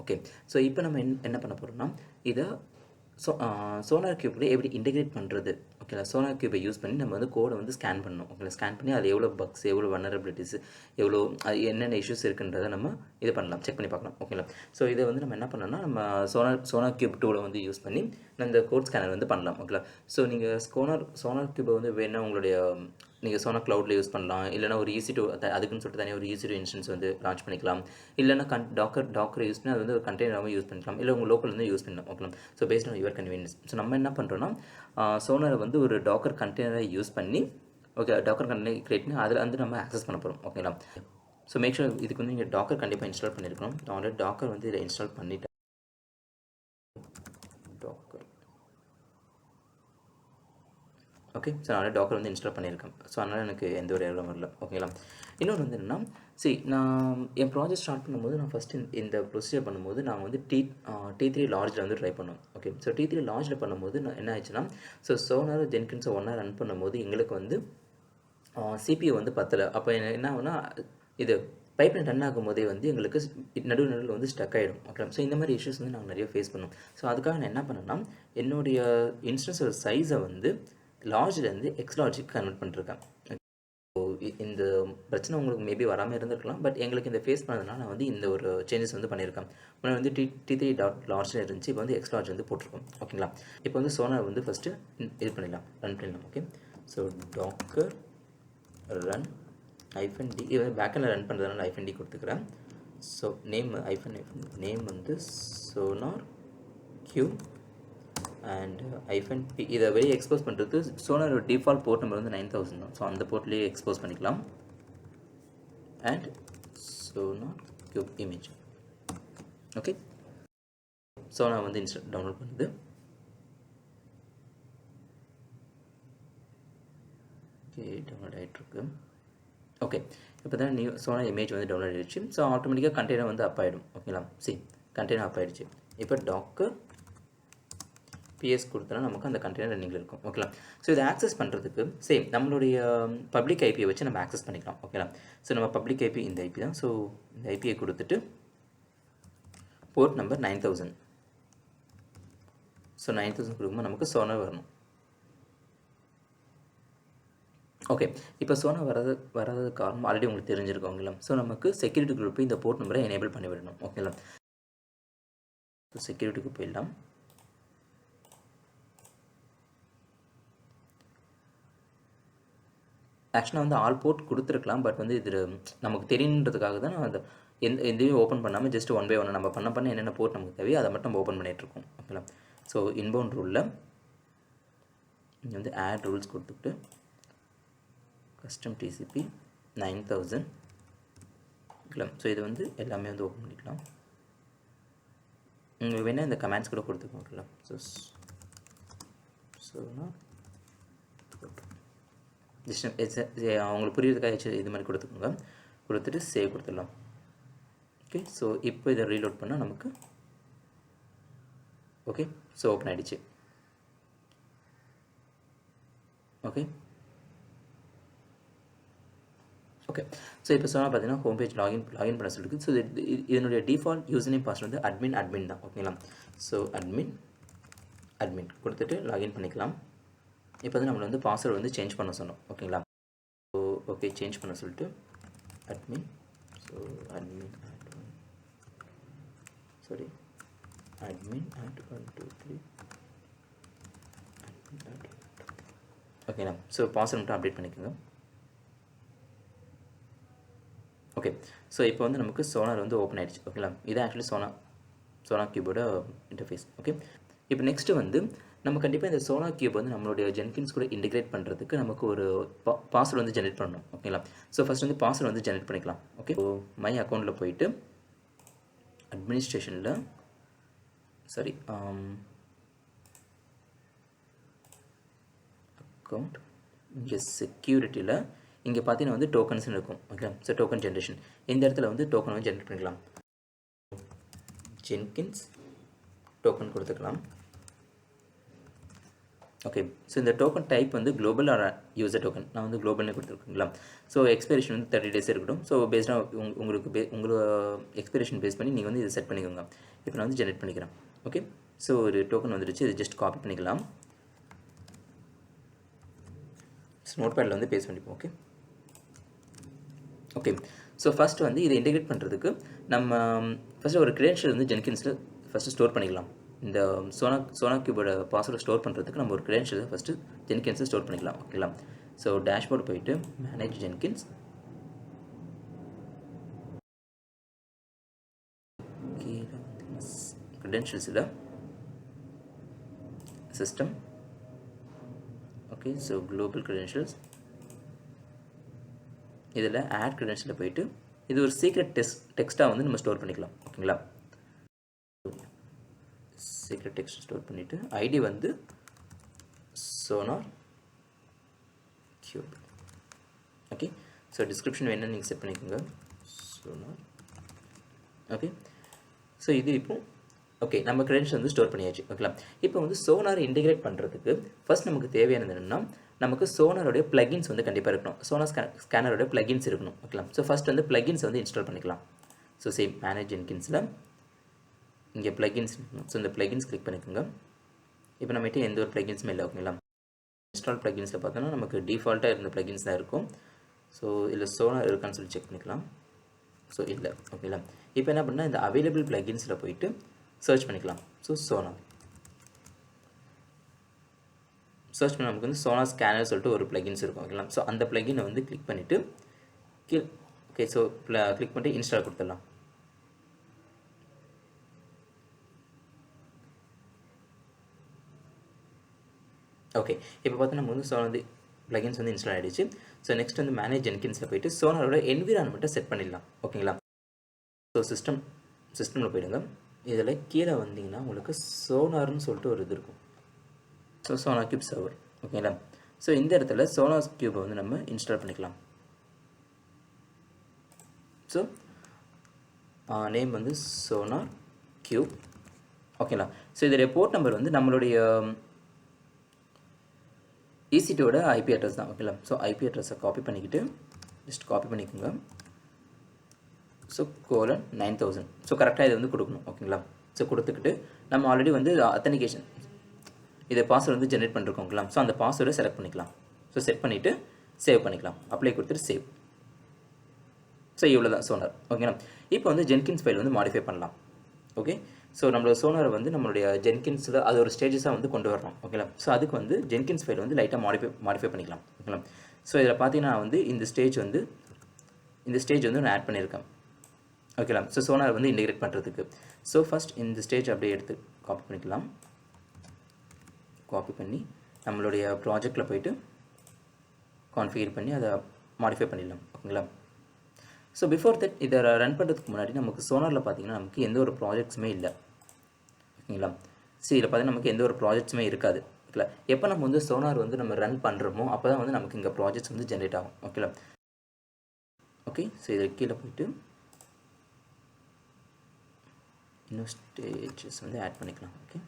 Okay. So இப்போ நம்ம என்ன பண்ண போகிறோம்னா இதை சோனார் கியூப்ல எப்படி இன்டெகிரேட் பண்ணுறது. ஓகேங்களா, சோனார் கியூபை யூஸ் பண்ணி நம்ம வந்து கோடை வந்து ஸ்கேன் பண்ணணும். ஓகேங்களா, ஸ்கேன் பண்ணி அது எவ்வளோ பக்ஸ், எவ்வளோ வல்னரபிலிட்டிஸ், எவ்வளோ அது என்னென்ன இஷ்யூஸ் இருக்குன்றதை நம்ம இது பண்ணலாம், செக் பண்ணி பார்க்கலாம். ஓகேங்களா, ஸோ இதை வந்து நம்ம என்ன பண்ணோம்னா நம்ம சோனார் கியூப் டூலை வந்து யூஸ் பண்ணி இந்த கோட் ஸ்கேனர் வந்து பண்ணலாம். ஓகேங்களா, ஸோ நீங்கள் சோனார் கியூபை வந்து வேணால் உங்களுடைய நீங்கள் சோனார் க்ளவுடில் யூஸ் பண்ணலாம். இல்லைனா ஒரு EC2 அதுக்குன்னு சொல்லிட்டு தனியாக ஒரு EC2 இன்ஸ்டன்ஸ் வந்து லான்ச் பண்ணிக்கலாம். இல்லைனா டாக்கர் யூஸ் பண்ணி அது வந்து ஒரு கண்டெய்னராகவும் யூஸ் பண்ணிக்கலாம். இல்லை உங்கள் லோக்கல் வந்து யூஸ் பண்ணலாம். ஓகேங்களா, so based on your convenience. So நம்ம என்ன பண்ணுறோன்னா சோனாரை வந்து ஒரு டாக்கர் கண்டெய்னரை யூஸ் பண்ணி டாக்கர் கண்டெய்னர் கிரியேட் பண்ணி அதில் வந்து நம்ம ஆக்சஸ் பண்ண போகிறோம். ஓகேங்களா, ஸோ மேக் ஷூர் இதுக்கு வந்து நீங்கள் டாக்கர் கண்டிப்பாக இன்ஸ்டால் பண்ணியிருக்கணும். நான் ஆல்ரெடி டாக்கர் வந்து இதை இன்ஸ்டால் பண்ணிட்டேன். Docker okay. ஸோ நான் டாக்கர் வந்து இன்ஸ்டால் பண்ணியிருக்கேன். ஸோ அதனால் எனக்கு எந்த ஒரு எரரும் வரல. ஓகேங்களா, இன்னொன்று வந்து என்னென்னா நான் என் ப்ராஜெக்ட் ஸ்டார்ட் பண்ணும்போது நான் ஃபஸ்ட்டு இந்த ப்ரொசீஜர் பண்ணும்போது நான் வந்து T3 லார்ஜில் வந்து ட்ரை பண்ணோம். ஓகே, ஸோ T3 லார்ஜில் பண்ணும்போது நான் என்ன ஆயிடுச்சுன்னா சோனார் ஜென்கின்ஸை ஒன்றா ரன் பண்ணும்போது எங்களுக்கு வந்து CPU வந்து பத்தலை. அப்போ என்ன ஆகுனா இது பைப்லைன் ரன் ஆகும்போதே வந்து எங்களுக்கு நடுவில் வந்து ஸ்டக் ஆகிடும். ஓகே, ஸோ இந்த மாதிரி இஷ்யூஸ் வந்து நாங்கள் நிறைய ஃபேஸ் பண்ணோம். ஸோ அதுக்காக நான் என்ன பண்ணேன்னா என்னுடைய இன்ஸ்டன்ஸோட சைஸை வந்து லார்ஜ்லேருந்து எக்ஸ்லார்ஜுக்கு கன்வெர்ட் பண்ணிருக்கேன். ஸோ இந்த பிரச்சனை உங்களுக்கு மேபி வராமல் இருந்திருக்கலாம். பட் எங்களுக்கு இந்த ஃபேஸ் பண்ணதுனால நான் வந்து இந்த ஒரு சேஞ்சஸ் வந்து பண்ணியிருக்கேன். முன்னாடி வந்து T3 லார்ஜில் இருந்துச்சு, இப்போ வந்து எக்ஸ்லார்ஜ் வந்து போட்டிருக்கோம். ஓகேங்களா, இப்போ வந்து சோனார் வந்து ஃபஸ்ட்டு இது பண்ணிடலாம், ரன் பண்ணிடலாம். Okay, so Docker run -d இது பேக்கில் ரன் பண்ணுறதுனால -d கொடுத்துக்கிறேன். ஸோ நேம் நேம் வந்து சோனார் கியூப் அண்ட் -p இதை வெளியே எக்ஸ்போஸ் பண்ணுறது சோனார் டிஃபால்ட் போர்ட் நம்பர் வந்து 9000 தான். ஸோ அந்த போர்ட்லேயே எக்ஸ்போஸ் பண்ணிக்கலாம். And sonar cube image. Okay, sonar வந்து டவுன்லோட் பண்ணுது. ஓகே, டவுன்லோட் ஆகிட்டுருக்கு. ஓகே, இப்போ தான் நியூ சோனார் இமேஜ் வந்து டவுன்லோட் ஆகிடுச்சு. ஸோ ஆட்டோமேட்டிக்காக கண்டெய்னர் வந்து அப் ஆகிடும். ஓகேங்களா, கண்டெய்னர் அப் ஆகிடுச்சு. இப்போ டாக்கர் PS கொடுத்தனா நமக்கு அந்த கண்டெய்னர் ரன்னிங்கில் இருக்கும். ஓகேங்களா, ஸோ இதை ஆக்சஸ் பண்ணுறதுக்கு நம்மளுடைய பப்ளிக் ஐபியை வச்சு நம்ம ஆக்சஸ் பண்ணிக்கலாம். ஓகேங்களா, ஸோ நம்ம பப்ளிக் ஐபி இந்த ஐபி தான். ஸோ இந்த ஐபியை கொடுத்துட்டு போர்ட் நம்பர் 9000. ஸோ 9000 கொடுக்கும்போது நமக்கு சோனார் வரணும். ஓகே, இப்போ சோனார் வராத காரணம் ஆல்ரெடி உங்களுக்கு தெரிஞ்சிருக்கும். ஓகேங்களா, ஸோ நமக்கு செக்யூரிட்டி குரூப் இந்த போர்ட் நம்பரை எனேபிள் பண்ணி விடணும். ஓகேங்களா, ஸோ செக்யூரிட்டிக்கு போயிடலாம். ஆக்சுவலாக வந்து ஆல் போர்ட் கொடுத்துருக்கலாம். பட் வந்து இது நமக்கு தெரியுன்றதுக்காக தான் நான் எந்தையும் ஓப்பன் பண்ணாமல் ஜஸ்ட் 1 by 1 நம்ம பண்ண என்னென்ன போர்ட் நமக்கு தேவையோ அதை மட்டும் நம்ம ஓப்பன் பண்ணிகிட்ருக்கோம். ஓகேங்களா, ஸோ இன்பவுண்ட் ரூலில் இங்கே வந்து ஆட் ரூல்ஸ் கொடுத்துட்டு கஸ்டம் TCP 9000. ஓகேங்களா, ஸோ இது வந்து எல்லாமே வந்து ஓப்பன் பண்ணிக்கலாம். உங்களுக்கு வேணால் இந்த கமெண்ட்ஸ் கூட கொடுத்துக்கோங்க. ஓகேங்களா, ஸோ அவங்களுக்கு புரியுறதுக்காக இது மாதிரி கொடுத்துக்கோங்க. கொடுத்துட்டு சேவ் கொடுத்துடலாம். ஓகே, ஸோ இப்போ இதை ரீலோட் பண்ணால் நமக்கு ஓகே, ஸோ ஓப்பன் ஆகிடுச்சு. ஓகே, ஸோ இப்போ சொன்னால் பார்த்தீங்கன்னா ஹோம் பேஜ் லாகின் பண்ண சொல்லிருக்கு. ஸோ இதனுடைய டிஃபால்ட் யூசர் நேம் பாஸ்வேர்ட் வந்து அட்மின் தான். ஓகேங்களா, ஸோ அட்மின் கொடுத்துட்டு லாகின் பண்ணிக்கலாம். இப்போ வந்து நம்மளை வந்து பாஸ்வேர்டு வந்து சேஞ்ச் பண்ண சொன்னோம். ஓகேங்களா, ஸோ ஓகே சேஞ்ச் பண்ண சொல்லிட்டு அட்மின் at 123 ஓகேண்ணா. ஸோ பாஸ்வேர்ட் மட்டும் அப்டேட் பண்ணிக்கோங்க. ஓகே, ஸோ இப்போ வந்து நமக்கு சோனார் வந்து ஓப்பன் ஆகிடுச்சு. ஓகேங்களா, இது ஆக்சுவலி சோனார் கியூபோட இன்டர்ஃபேஸ். ஓகே, இப்போ நெக்ஸ்ட்டு வந்து நம்ம கண்டிப்பாக இந்த சோனார் கியூப் வந்து நம்மளுடைய ஜென்கின்ஸ் கூட இன்டிகிரேட் பண்ணுறதுக்கு நமக்கு ஒரு பாஸ்வேர்டு வந்து ஜென்ரேட் பண்ணணும். ஓகேங்களா, ஸோ ஃபஸ்ட் வந்து பாஸ்வேர்டு வந்து ஜென்ரேட் பண்ணிக்கலாம். ஓகே, ஸோ மை அக்கௌண்ட்டில் போயிட்டு அட்மினிஸ்ட்ரேஷனில் அக்கௌண்ட் இங்கே செக்யூரிட்டியில் இங்கே பார்த்தீங்கன்னா வந்து டோக்கன்ஸ்னு இருக்கும். ஓகே, ஸோ டோக்கன் ஜென்ரேஷன் இந்த இடத்துல வந்து டோக்கன் வந்து ஜென்ரேட் பண்ணிக்கலாம். ஜென்கின்ஸ் டோக்கன் கொடுத்துக்கலாம். ஓகே. ஸோ இந்த டோக்கன் டைப் வந்து குளோபல் ஆர் யூசர் டோக்கன். நான் வந்து குளோபல்னு கொடுத்துருக்கீங்களா. ஸோ எக்ஸ்பைரேஷன் வந்து 30 டேஸ் இருக்கட்டும். ஸோ பேஸ்டாக உங்களுக்கு உங்களோட எக்ஸ்பைரேஷன் பேஸ் பண்ணி நீங்கள் வந்து இதை செட் பண்ணிக்கோங்க. இப்போ நான் வந்து ஜென்ரேட் பண்ணிக்கிறேன். ஓகே. ஸோ ஒரு டோக்கன் வந்துடுச்சு. இது ஜஸ்ட் காப்பி பண்ணிக்கலாம். நோட்பேடில் வந்து பேஸ்ட் பண்ணிப்போம். ஓகே. ஓகே. ஸோ ஃபஸ்ட்டு வந்து இதை இன்டெகிரேட் பண்ணுறதுக்கு நம்ம ஃபஸ்ட்டு ஒரு கிரெடென்ஷியல் வந்து ஜென்கின்ஸில் ஃபஸ்ட்டு ஸ்டோர் பண்ணிக்கலாம். இந்த சோனா கியூபோட பாஸ்வேர்டை ஸ்டோர் பண்ணுறதுக்கு நம்ம ஒரு கிரெடென்ஷியலை ஃபஸ்ட்டு ஜென்கின்ஸில் ஸ்டோர் பண்ணிக்கலாம். ஓகேங்களா. ஸோ டேஷ்போர்டு போயிட்டு மேனேஜ் ஜென்கின்ஸ், கீழே கிரெடென்ஷியல்ஸில் system. Okay. So global credentials, இதில் ஆட் கிரெடென்ஷியலில் போயிட்டு இது ஒரு சீக்ரெட் டெக்ஸ்ட்டாக வந்து நம்ம ஸ்டோர் பண்ணிக்கலாம். ஓகேங்களா. சீக்ரெட் டெக்ஸ்ட் ஸ்டோர் பண்ணிவிட்டு ஐடி வந்து sonar cube. Okay. So description வேணும்னு நீங்கள் செட் பண்ணிக்கோங்க. சோனார். ஓகே. ஸோ இது இப்போ ஓகே நம்ம கிரெடென்ஷியல் வந்து ஸ்டோர் பண்ணியாச்சு. ஓகேங்களா. இப்போ வந்து சோனார் இன்டிகிரேட் பண்ணுறதுக்கு ஃபர்ஸ்ட் நமக்கு தேவையானது என்னென்னா நமக்கு சோனாரோடைய ப்ளகின்ஸ் வந்து கண்டிப்பாக இருக்கணும். சோனார் ஸ்கேனரோட ப்ளகின்ஸ் இருக்கணும். ஓகேங்களா. ஸோ ஃபஸ்ட் வந்து ப்ளகின்ஸ் வந்து இன்ஸ்டால் பண்ணிக்கலாம். ஸோ சேம் மேனேஜ் ஜென்கின்ஸில் இங்கே ப்ளகின்ஸ். ஸோ இந்த ப்ளகின்ஸ் கிளிக் பண்ணிக்கோங்க. இப்போ நம்மகிட்ட எந்த ஒரு ப்ளகின்ஸுமே இல்லை. ஓகேங்களா. இன்ஸ்டால் ப்ளகின்ஸில் பார்த்தோன்னா நமக்கு டிஃபால்ட்டாக இருந்த ப்ளகின்ஸ் தான் இருக்கும். ஸோ இதில் சோனார் இருக்கான்னு சொல்லி செக் பண்ணிக்கலாம். ஸோ இல்லை. ஓகேங்களா. இப்போ என்ன பண்ணால் இந்த அவைலபிள் ப்ளகின்ஸில் போயிட்டு சர்ச் பண்ணிக்கலாம். ஸோ சோனார் சர்ச் பண்ண நமக்கு வந்து சோனார் ஸ்கேனர் சொல்லிட்டு ஒரு ப்ளகின்ஸ் இருக்கும். ஓகேங்களா. ஸோ அந்த ப்ளகினை வந்து கிளிக் பண்ணிவிட்டு ஓகே. ஸோ கிளிக் பண்ணிட்டு இன்ஸ்டால் கொடுத்துடலாம். ஓகே. இப்போ பார்த்தா நம்ம வந்து சோனார் ப்ளகின்ஸ் வந்து இன்ஸ்டால் ஆகிடுச்சு. ஸோ நெக்ஸ்ட் வந்து மேனேஜ் ஜென்கின்ஸில் போயிட்டு சோனாரோட என்விரான்மெண்ட்டை செட் பண்ணிடலாம். ஓகேங்களா. ஸோ சிஸ்டமில் போயிடுங்க. இதில் கீழே வந்தீங்கன்னா உங்களுக்கு சோனார்னு சொல்லிட்டு ஒரு இது இருக்கும். So sonar cube server. ஓகேங்களா. ஸோ இந்த இடத்துல சோனார் கியூபை வந்து நம்ம இன்ஸ்டால் பண்ணிக்கலாம். ஸோ நேம் வந்து சோனார் கியூப். ஓகேங்களா. ஸோ இதோடைய போர்ட் நம்பர் வந்து நம்மளுடைய EC2ஓட ஐபி அட்ரஸ் தான். ஓகேங்களா. ஸோ ஐபி அட்ரஸை காப்பி பண்ணிக்கிட்டு ஜஸ்ட் காப்பி பண்ணிக்கோங்க. ஸோ :9000. ஸோ கரெக்டாக இதை வந்து கொடுக்கணும். ஓகேங்களா. ஸோ கொடுத்துக்கிட்டு நம்ம ஆல்ரெடி வந்து அத்தன்டிகேஷன் இதை பாஸ்வேர்டு வந்து ஜென்ரேட் பண்ணிருக்கோங்களா. ஸோ அந்த பாஸ்வேர்டை செலக்ட் பண்ணிக்கலாம். ஸோ செட் பண்ணிவிட்டு சேவ் பண்ணிக்கலாம். அப்ளை கொடுத்துட்டு சேவ். ஸோ இவ்வளோ தான் சோனார். ஓகேங்களா. இப்போ வந்து ஜென்கின்ஸ் ஃபைல் வந்து மாடிஃபை பண்ணலாம். ஓகே. ஸோ நம்மளோட சோனாரை வந்து நம்மளுடைய ஜென்கின்ஸில் அது ஒரு ஸ்டேஜஸாக வந்து கொண்டு வரணும். ஓகேங்களா. ஸோ அதுக்கு வந்து ஜென்கின்ஸ் ஃபைல் வந்து லைட்டாக மாடிஃபை பண்ணிக்கலாம். ஓகேங்களா. ஸோ இதில் பார்த்தீங்கன்னா வந்து இந்த ஸ்டேஜ் வந்து நான் ஆட் பண்ணியிருக்கேன். ஓகேங்களா. ஸோ சோனார் வந்து இன்டிகிரேட் பண்ணுறதுக்கு ஸோ ஃபஸ்ட் இந்த ஸ்டேஜ் அப்படியே எடுத்து காப்பி பண்ணிக்கலாம். காப்பி பண்ணி நம்மளுடைய ப்ராஜெக்டில் போயிட்டு கான்ஃபிகர் பண்ணி அதை மாடிஃபை பண்ணிடலாம். ஓகேங்களா. ஸோ பிஃபோர் தட் இதை ரன் பண்ணுறதுக்கு முன்னாடி நமக்கு சோனாரில் பார்த்தீங்கன்னா நமக்கு எந்த ஒரு ப்ராஜெக்ட்ஸுமே இல்லை. ஓகேங்களா. ஸோ இதில் பார்த்தீங்கன்னா நமக்கு எந்த ஒரு ப்ராஜெக்ட்ஸுமே இருக்காது. ஓகேங்களா. எப்போ நம்ம வந்து சோனார் வந்து நம்ம ரன் பண்ணுறோமோ அப்போ தான் வந்து நமக்கு இங்கே ப்ராஜெக்ட்ஸ் வந்து ஜென்ரேட் ஆகும். ஓகேங்களா. ஓகே. ஸோ இதில் கீழே போயிட்டு இன்னும் ஸ்டேஜஸ் வந்து ஆட் பண்ணிக்கலாம். ஓகே.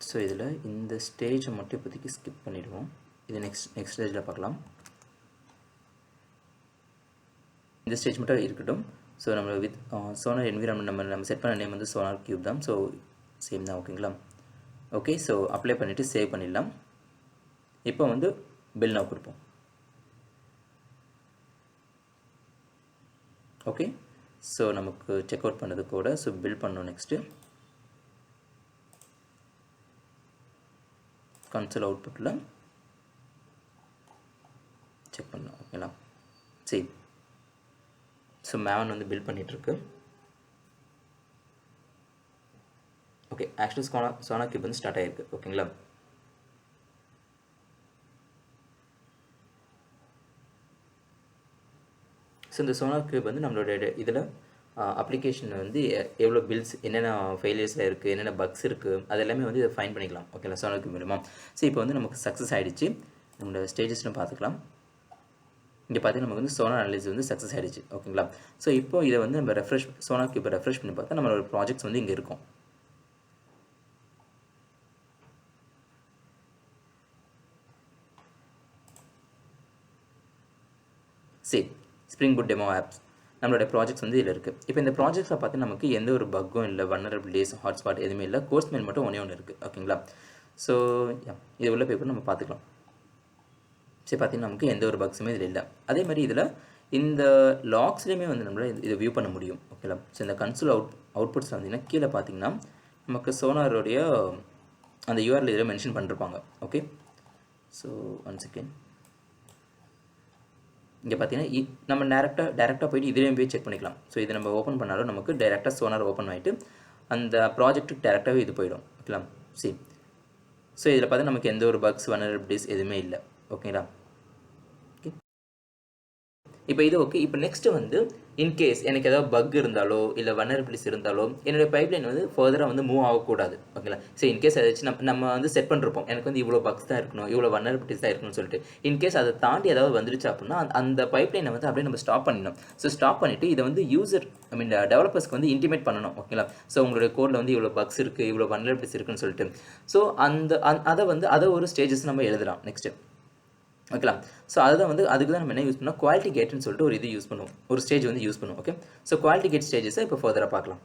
ஸோ இதில் இந்த ஸ்டேஜை மட்டும் இப்போதைக்கு ஸ்கிப் பண்ணிவிடுவோம். இது நெக்ஸ்ட் ஸ்டேஜில் பார்க்கலாம். இந்த ஸ்டேஜ் மட்டும் இருக்கட்டும். ஸோ நம்ம வித் சோனார் என்விரான்மெண்ட் நம்ம செட் பண்ண நேம் வந்து சோனார் கியூப் தான். ஸோ சேம் தான். ஓகேங்களா. ஓகே. ஸோ அப்ளை பண்ணிவிட்டு சேவ் பண்ணிடலாம். இப்போ வந்து பில் நவ் கொடுப்போம். ஓகே. ஸோ நமக்கு செக் அவுட் பண்ணது கூட ஸோ பில் பண்ணோம். நெக்ஸ்ட்டு கன்சோல் அவுட்புட்டில் செக் பண்ணலாம். ஓகேங்களா. சரி. ஸோ மேவன் வந்து பில் பண்ணிகிட்ருக்கு. ஓகே. ஆக்சுவலி சோனார் கியூப் வந்து ஸ்டார்ட் ஆகிருக்கு. ஓகேங்களா. ஸோ இந்த சோனார் கியூப் வந்து நம்மளோட இதில் அப்ளிகேஷன் வந்து எவ்வளோ பில்ஸ், என்னென்ன ஃபெயிலியர்ஸில் இருக்குது, என்னென்ன பக்ஸ் இருக்குது, அது எல்லாமே வந்து இதை ஃபைன் பண்ணிக்கலாம். ஓகேங்களா. சோனார் கியூப் மூலமாக. ஸோ இப்போ வந்து நமக்கு சக்ஸஸ் ஆகிடுச்சு. நம்மளோட ஸ்டேஜஸ்னு பார்த்துக்கலாம். இங்கே பார்த்தீங்கன்னா நமக்கு வந்து சோனார் அனலிசிஸ் வந்து சக்ஸஸ் ஆகிடுச்சு. ஓகேங்களா? ஸோ இப்போ இதை வந்து நம்ம சோனார் கியூப்பை ரெஃப்ரெஷ் பண்ணி பார்த்தா நம்மளோட ப்ராஜெக்ட்ஸ் வந்து இங்கே இருக்கும். சரி, ஸ்ப்ரிங் புட் டெமோ ஆப்ஸ் நம்மளோட ப்ராஜெக்ட்ஸ் வந்து இதில் இருக்குது. இப்போ இந்த ப்ராஜெக்ட்ஸில் பார்த்து நமக்கு எந்த ஒரு பக்கும் இல்லை, வல்னரபிலிட்டிஸ், ஹாட்ஸ்பாட் எதுவுமே இல்லை. கோர்ஸ் மெயில் மட்டும் ஒன்று இருக்குது. ஓகேங்களா? ஸோ இது உள்ள போய் கூட நம்ம பார்த்துக்கலாம். சரி, பார்த்தீங்கன்னா நமக்கு எந்த ஒரு பக்ஸுமே இதில் இல்லை. அதே மாதிரி இதில் இந்த லாக்ஸ்லேயுமே வந்து நம்மளால் இதை வியூ பண்ண முடியும். ஓகேங்களா? ஸோ இந்த கன்சோல் அவுட்புட்ஸில் வந்தீங்கன்னா கீழே பார்த்தீங்கன்னா நமக்கு சோனாரோடைய அந்த யூஆர்எல் இதில் மென்ஷன் பண்ணிருப்பாங்க. Okay, so 1 second. இங்கே பார்த்தீங்கன்னா நம்ம டேரெக்டாக போய்ட்டு இதிலேயும் போய் செக் பண்ணிக்கலாம். ஸோ இதை நம்ம ஓப்பன் பண்ணாலும் நமக்கு டேரெக்டாக சோனார் ஓப்பன் ஆகிட்டு அந்த ப்ராஜெக்ட்டுக்கு டேரெக்டாகவே இது போயிடும். ஓகேங்களா? சரி, ஸோ இதில் பார்த்தா நமக்கு எந்த ஒரு பக்ஸ், வல்னரபிலிட்டிஸ் எதுவுமே இல்லை. ஓகேங்களா? இப்போ இது ஓகே. இப்போ நெக்ஸ்ட்டு வந்து இன்கேஸ் எனக்கு ஏதாவது பக் இருந்தாலோ இல்லை வல்னரபிலிட்டிஸ் இருந்தாலோ என்னுடைய பைப்லைன் வந்து ஃபர்தராக வந்து மூவ் ஆகக்கூடாது. ஓகேங்களா? ஸோ இன்கேஸ் ஏதாச்சும் நம்ம வந்து செட் பண்ணிருப்போம், எனக்கு வந்து இவ்வளோ பக்ஸ் தான் இருக்கணும், இவ்வளோ வல்னரபிலிட்டிஸ் தான் இருக்கணும்னு சொல்லிட்டு. இன்கேஸ் அதை தாண்டி ஏதாவது வந்துருச்சு அப்படின்னா அந்த பைப்லைனை வந்து அப்படியே நம்ம ஸ்டாப் பண்ணிடணும். ஸோ ஸ்டாப் பண்ணிவிட்டு இதை வந்து டெவலப்பர்ஸ்க்கு வந்து இன்டிமேட் பண்ணணும். ஓகேங்களா? ஸோ உங்களுடைய கோடில் வந்து இவ்வளோ பக்ஸ் இருக்குது, இவ்வளோ வல்னரபிலிட்டிஸ் இருக்குன்னு சொல்லிட்டு. ஸோ அதை ஒரு ஸ்டேஜஸ் நம்ம எழுதலாம் நெக்ஸ்ட்டு. ஓகேங்களா? ஸோ அதுதான் வந்து அதுக்கு தான் நம்ம என்ன யூஸ் பண்ணோம், குவாலிட்டி கேட்னு சொல்லிட்டு ஒரு இது யூஸ் பண்ணுவோம், ஒரு ஸ்டேஜ் வந்து யூஸ் பண்ணுவோம். ஓகே, ஸோ குவாலிட்டி கேட் ஸ்டேஜஸை இப்போ ஃபர்தராக பார்க்கலாம்.